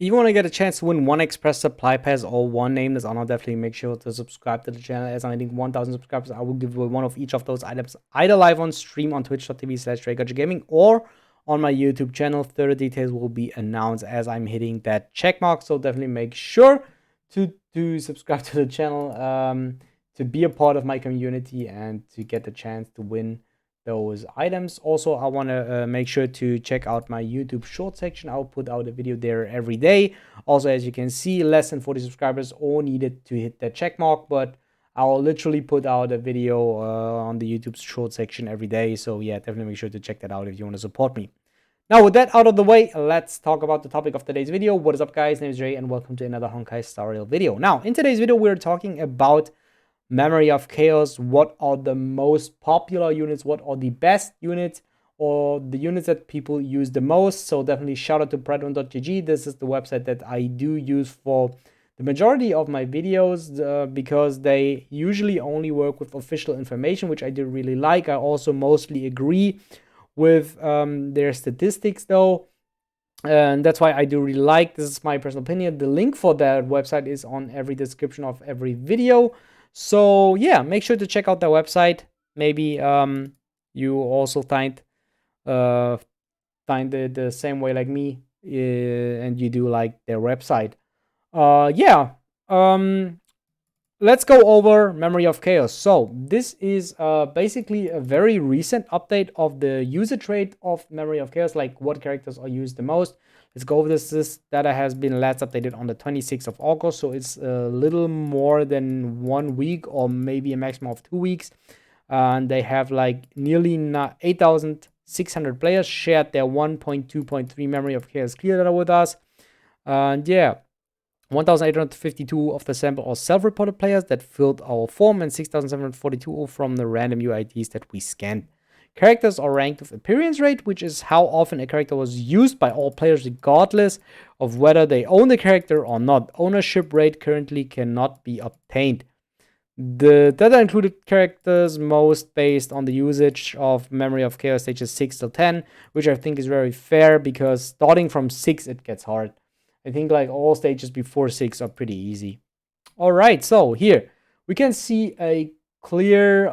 If you want to get a chance to win one Express Supply Pass or one Nameless Honor, definitely make sure to subscribe to the channel. As I'm hitting 1,000 subscribers, I will give away one of each of those items either live on stream on twitch.tv/TreyGotchaGaming or on my YouTube channel. Further details will be announced as I'm hitting that check mark. So definitely make sure to subscribe to the channel, to be a part of my community and to get the chance to win those items. Also, I want to make sure to check out my YouTube short section. I'll put out a video there every day. Also, as you can see, less than 40 subscribers all needed to hit that check mark, but I'll literally put out a video on the YouTube short section every day. So yeah, definitely make sure to check that out if you want to support me. Now, with that out of the way, let's talk about the topic of today's video. What is up, guys? My name is Ray, and welcome to another Honkai Star Rail video. Now, in today's video, we're talking about Memory of Chaos. What are the most popular units? What are the best units or the units that people use the most? So definitely shout out to Predon.gg. This is the website that I do use for the majority of my videos because they usually only work with official information, which I do really like. I also mostly agree with their statistics though. And that's why I do really like, this is my personal opinion. The link for that website is on every description of every video. So yeah, make sure to check out their website. Maybe you also find it the same way like me, and you do like their website. Yeah. Let's go over Memory of Chaos. So this is basically a very recent update of the usage rate of Memory of Chaos, like what characters are used the most. Let's go over this. This data has been last updated on the 26th of August, so it's a little more than 1 week or maybe a maximum of 2 weeks. And they have like nearly 8,600 players shared their 1.2.3 Memory of Chaos clear data with us. And yeah, 1,852 of the sample are self-reported players that filled our form, and 6,742 from the random UIDs that we scanned. Characters are ranked with appearance rate, which is how often a character was used by all players regardless of whether they own the character or not. Ownership rate currently cannot be obtained. The data included characters most based on the usage of Memory of Chaos stages 6 to 10, which I think is very fair because starting from 6 it gets hard. I think like all stages before 6 are pretty easy. All right, so here we can see a clear,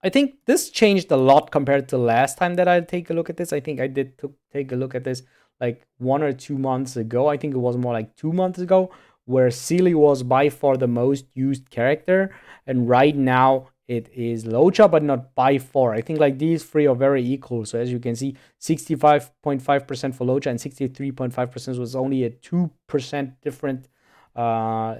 I think this changed a lot compared to last time that I take a look at this. I think I did take a look at this like 1 or 2 months ago. I think it was more like 2 months ago, where Sealy was by far the most used character. And right now it is Locha, but not by far. I think like these three are very equal. So as you can see, 65.5% for Locha and 63.5% was only a 2% different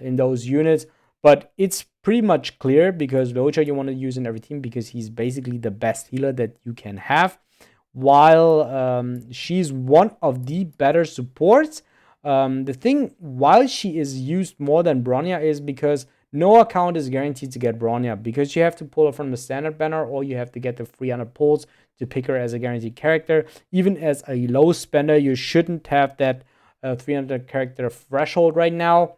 in those units. But it's pretty much clear because Locha you want to use in every team because he's basically the best healer that you can have. While she's one of the better supports. The thing, while she is used more than Bronya, is because no account is guaranteed to get Bronya, because you have to pull her from the standard banner or you have to get the 300 pulls to pick her as a guaranteed character. Even as a low spender, you shouldn't have that 300 character threshold right now.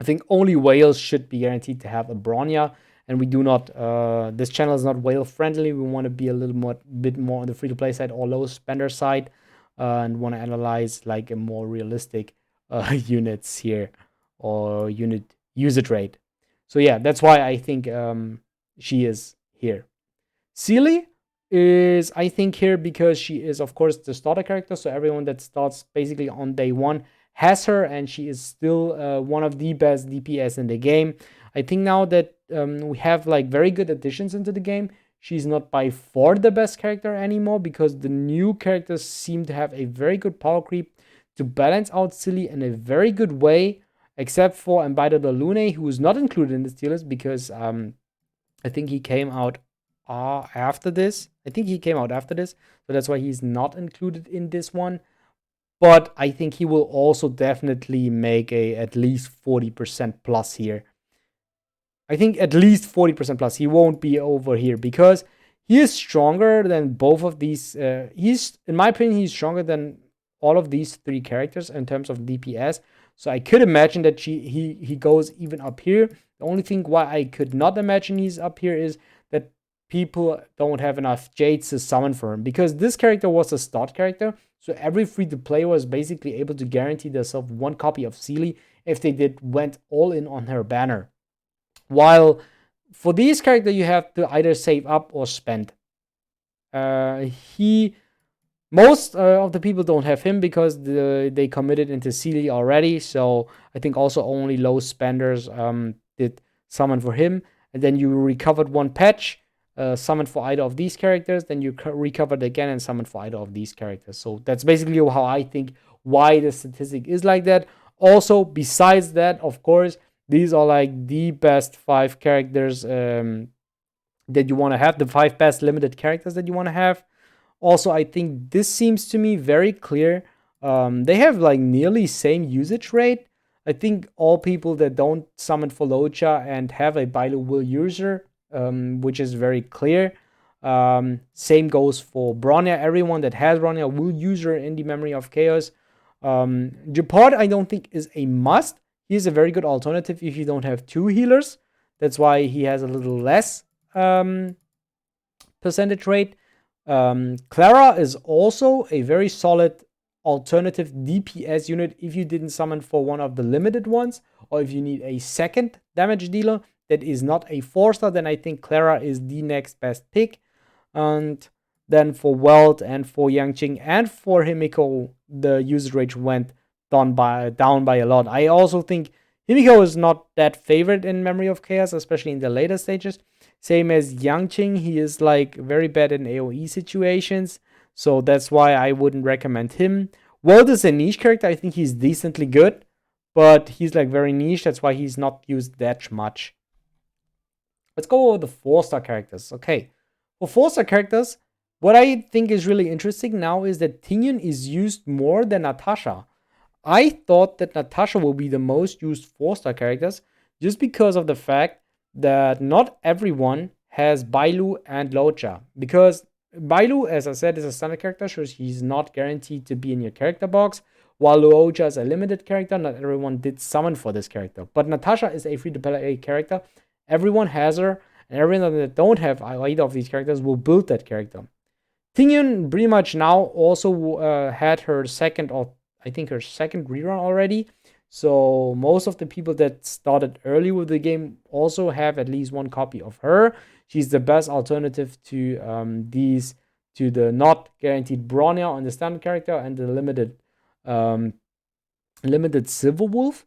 I think only whales should be guaranteed to have a Bronya, and we do not. This channel is not whale friendly. We want to be a bit more on the free to play side or low spender side, and want to analyze like a more realistic units here or unit usage rate. So yeah, that's why I think she is here. Sealy is, I think, here because she is, of course, the starter character. So everyone that starts basically on day one has her, and she is still one of the best DPS in the game. I think now that we have like very good additions into the game, she's not by far the best character anymore because the new characters seem to have a very good power creep to balance out Silly in a very good way, except for Embida the Lune, who is not included in this tier list because I think he came out after this. I think he came out after this, so that's why he's not included in this one. But I think he will also definitely make a at least 40% plus here. I think at least 40% plus. He won't be over here because he is stronger than both of these. He's, in my opinion, he's stronger than all of these three characters in terms of DPS. So I could imagine that he goes even up here. The only thing why I could not imagine he's up here is that people don't have enough Jades to summon for him, because this character was a start character. So every free-to-play was basically able to guarantee themselves one copy of Sealy if they went all in on her banner. While for these characters, you have to either save up or spend. He Most of the people don't have him because they committed into Sealy already. So I think also only low spenders did summon for him. And then you recovered one patch, summoned for either of these characters. Then you recovered again and summoned for either of these characters. So that's basically how I think why the statistic is like that. Also, besides that, of course, these are like the best 5 characters that you want to have, the 5 best limited characters that you want to have. Also, I think this seems to me very clear. They have like nearly same usage rate. I think all people that don't summon for Locha and have a Bailu will user, which is very clear. Same goes for Bronya. Everyone that has Bronya will user in the Memory of Chaos. Japard, I don't think is a must. He's a very good alternative if you don't have 2 healers. That's why he has a little less percentage rate. Clara is also a very solid alternative DPS unit if you didn't summon for one of the limited ones, or if you need a second damage dealer that is not a 4-star, then I think Clara is the next best pick. And then for Welt and for Yangqing and for Himiko, the usage rate went down by a lot. I also think Himiko is not that favored in Memory of Chaos, especially in the later stages. Same as Yangqing, he is like very bad in AoE situations, so that's why I wouldn't recommend him. Welt is a niche character. I think he's decently good, but he's like very niche. That's why he's not used that much. Let's go over the 4-star characters. Okay, for 4-star characters, what I think is really interesting now is that Tingyun is used more than Natasha. I thought that Natasha will be the most used 4-star characters just because of the fact that not everyone has Bailu and Locha. Because Bailu, as I said, is a standard character, so he's not guaranteed to be in your character box. While Locha is a limited character, not everyone did summon for this character. But Natasha is a free-to-play character. Everyone has her, and everyone that don't have either of these characters will build that character. Tingyun pretty much now also had her second rerun already. So most of the people that started early with the game also have at least one copy of her. She's the best alternative to the not guaranteed Bronya on the standard character and the limited Silver Wolf.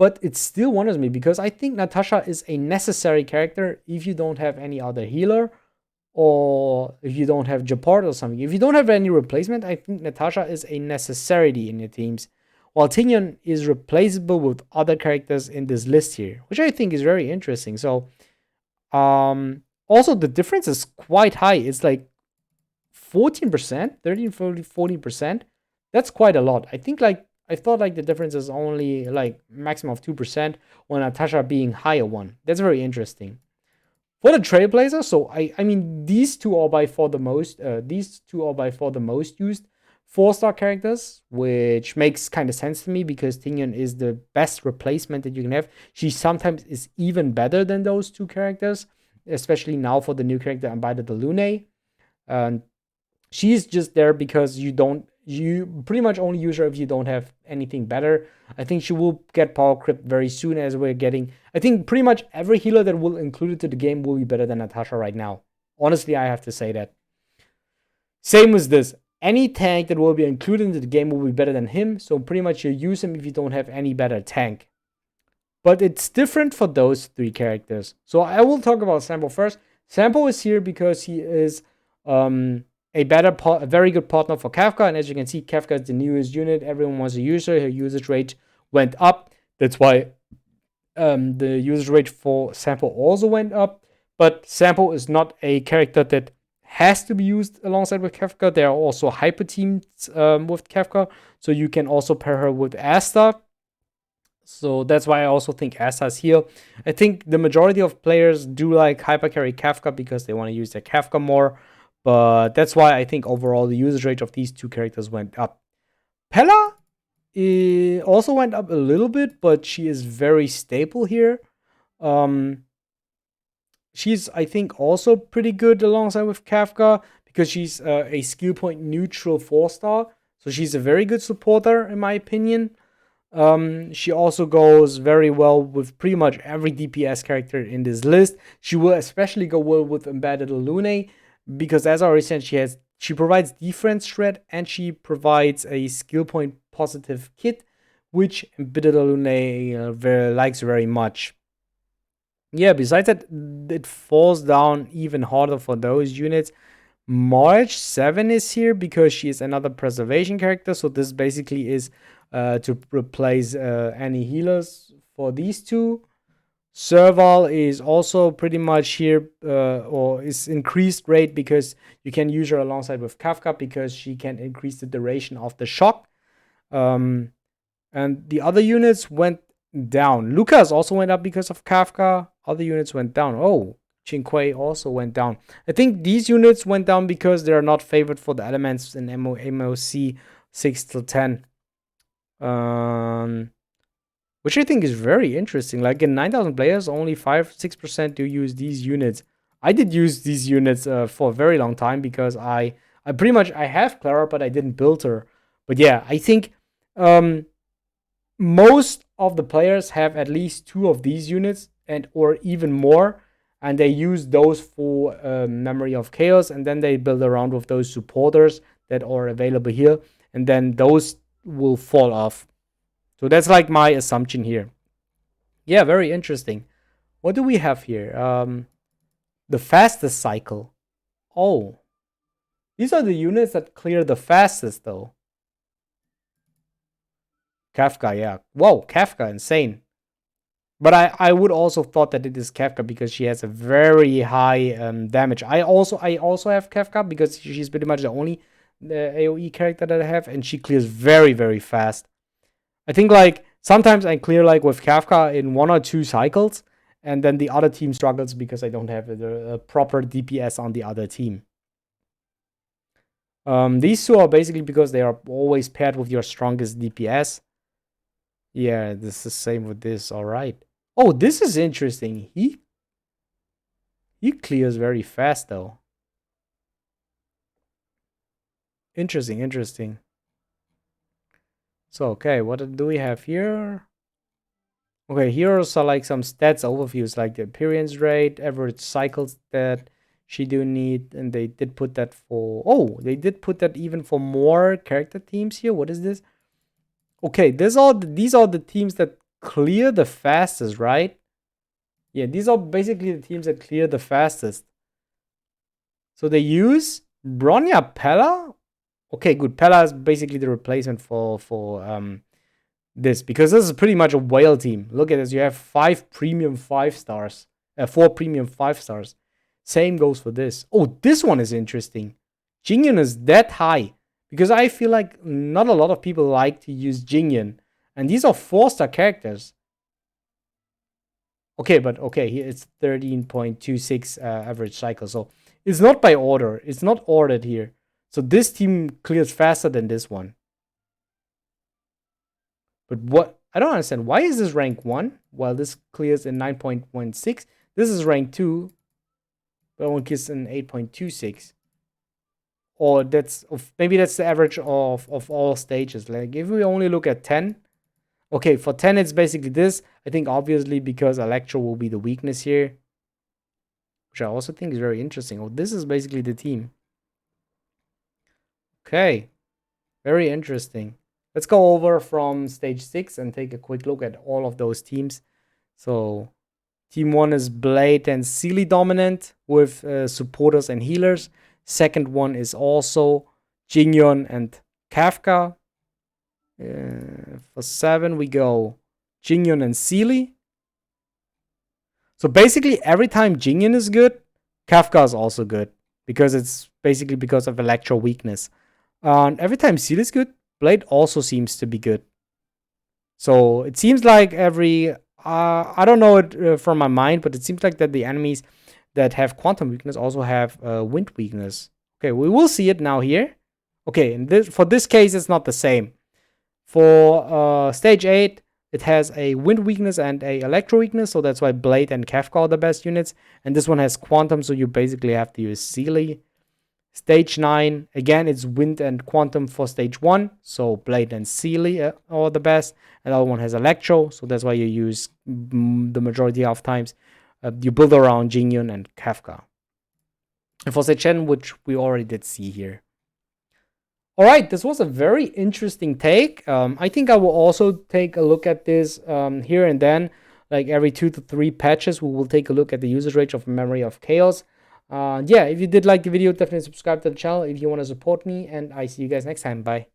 But it still wonders me because I think Natasha is a necessary character if you don't have any other healer, or if you don't have Japard or something. If you don't have any replacement, I think Natasha is a necessity in your teams. While Tingyun is replaceable with other characters in this list here, which I think is very interesting. So, also the difference is quite high. It's like 14%, 13, 14%. That's quite a lot. I thought the difference is only like maximum of 2%, when Natasha being higher one. That's very interesting. For the Trailblazer, so I mean these two are by far the most used 4-star characters, which makes kind of sense to me because Tingyun is the best replacement that you can have. She sometimes is even better than those 2 characters, especially now for the new character Ambida de Lune. And she's just there because you pretty much only use her if you don't have anything better. I think she will get power creep very soon, as we're getting. I think pretty much every healer that will include it to the game will be better than Natasha right now. Honestly, I have to say that. Same with this. Any tank that will be included into the game will be better than him, so pretty much you use him if you don't have any better tank. But it's different for those 3 characters. So I will talk about Sampo first. Sampo is here because he is a very good partner for Kafka, and as you can see, Kafka is the newest unit. Everyone wants a user. Her usage rate went up. That's why the usage rate for Sampo also went up. But Sampo is not a character that has to be used alongside with Kafka. There are also hyper teams with Kafka, so you can also pair her with Asta. So that's why I also think Asta is here. I think the majority of players do like hyper carry Kafka because they want to use their Kafka more. But that's why I think overall the usage rate of these 2 characters went up. Pella also went up a little bit, but she is very stable here. She's, I think, also pretty good alongside with Kafka because she's a skill point neutral 4-star. So she's a very good supporter, in my opinion. She also goes very well with pretty much every DPS character in this list. She will especially go well with Embedded Lune because, as I already said, she provides defense threat and she provides a skill point positive kit, which Embedded Lune likes very much. Yeah, besides that, it falls down even harder for those units. March 7 is here because she is another preservation character. So this basically is to replace any healers for these two. Serval is also pretty much here, or is increased rate because you can use her alongside with Kafka because she can increase the duration of the shock. And the other units went down. Lucas also went up because of Kafka. Other units went down. Oh, Qingque also went down. I think these units went down because they're not favored for the elements in MOC 6 to 10. Which I think is very interesting. Like in 9,000 players, only 5-6% do use these units. I did use these units for a very long time because I pretty much I have Clara, but I didn't build her. But yeah, I think most of the players have at least 2 of these units and or even more, and they use those for Memory of Chaos, and then they build around with those supporters that are available here, and then those will fall off. So that's like my assumption here. Yeah, very interesting. What do we have here? The fastest cycle. Oh, these are the units that clear the fastest, though. Kafka, yeah. Whoa, Kafka, insane. But I would also thought that it is Kafka because she has a very high damage. I also have Kafka because she's pretty much the only AoE character that I have, and she clears very, very fast. I think like sometimes I clear like with Kafka in 1 or 2 cycles, and then the other team struggles because I don't have the proper DPS on the other team. These two are basically because they are always paired with your strongest DPS. Yeah, this is the same with this. All right. Oh, this is interesting. He clears very fast though. Interesting. So okay, what do we have here? Okay, here are like some stats overviews, like the appearance rate, average cycles that she do need, and they did put that for. Oh, they did put that even for more character teams here. What is this? Okay, these are the teams that clear the fastest, right? Yeah, these are basically the teams that clear the fastest. So they use Bronya Pella. Okay, good. Pella is basically the replacement for this, because this is pretty much a whale team. Look at this. You have 5 premium 5 stars, 4 premium 5 stars. Same goes for this. Oh, this one is interesting. Jingyan is that high because I feel like not a lot of people like to use Jingyan, and these are 4-star characters. Okay, but okay, here it's 13.26 average cycle. So it's not by order. It's not ordered here. So this team clears faster than this one. But what I don't understand, why is this rank 1 while this clears in 9.16? This is rank 2, but one clears in 8.26. Or maybe that's the average of all stages. Like if we only look at 10, okay, for 10 it's basically this. I think obviously because Electro will be the weakness here, which I also think is very interesting. Oh, this is basically the team. Okay, very interesting. Let's go over from stage 6 and take a quick look at all of those teams. So team 1 is Blade and Sealy dominant with supporters and healers. Second one is also Jingyon and Kafka. For 7 we go Jingyon and Sealy. So basically every time Jingyon is good, Kafka is also good, because it's basically because of Electro weakness. Every time Sealy is good, Blade also seems to be good. So it seems like I don't know it from my mind, but it seems like that the enemies that have quantum weakness also have wind weakness. Okay, we will see it now here. Okay, and for this case, it's not the same. For stage 8, it has a wind weakness and a electro weakness, so that's why Blade and Kafka are the best units. And this one has quantum, so you basically have to use Sealy. Stage 9, again, it's Wind and Quantum for stage 1. So Blade and Sealy are the best. And the other one has Electro. So that's why you use the majority of times. You build around Jingyun and Kafka. And for stage 10, which we already did see here. All right, this was a very interesting take. I think I will also take a look at this here and then. Like every 2 to 3 patches, we will take a look at the usage rate of Memory of Chaos. Yeah, if you did like the video, definitely subscribe to the channel if you want to support me, and I see you guys next time. Bye.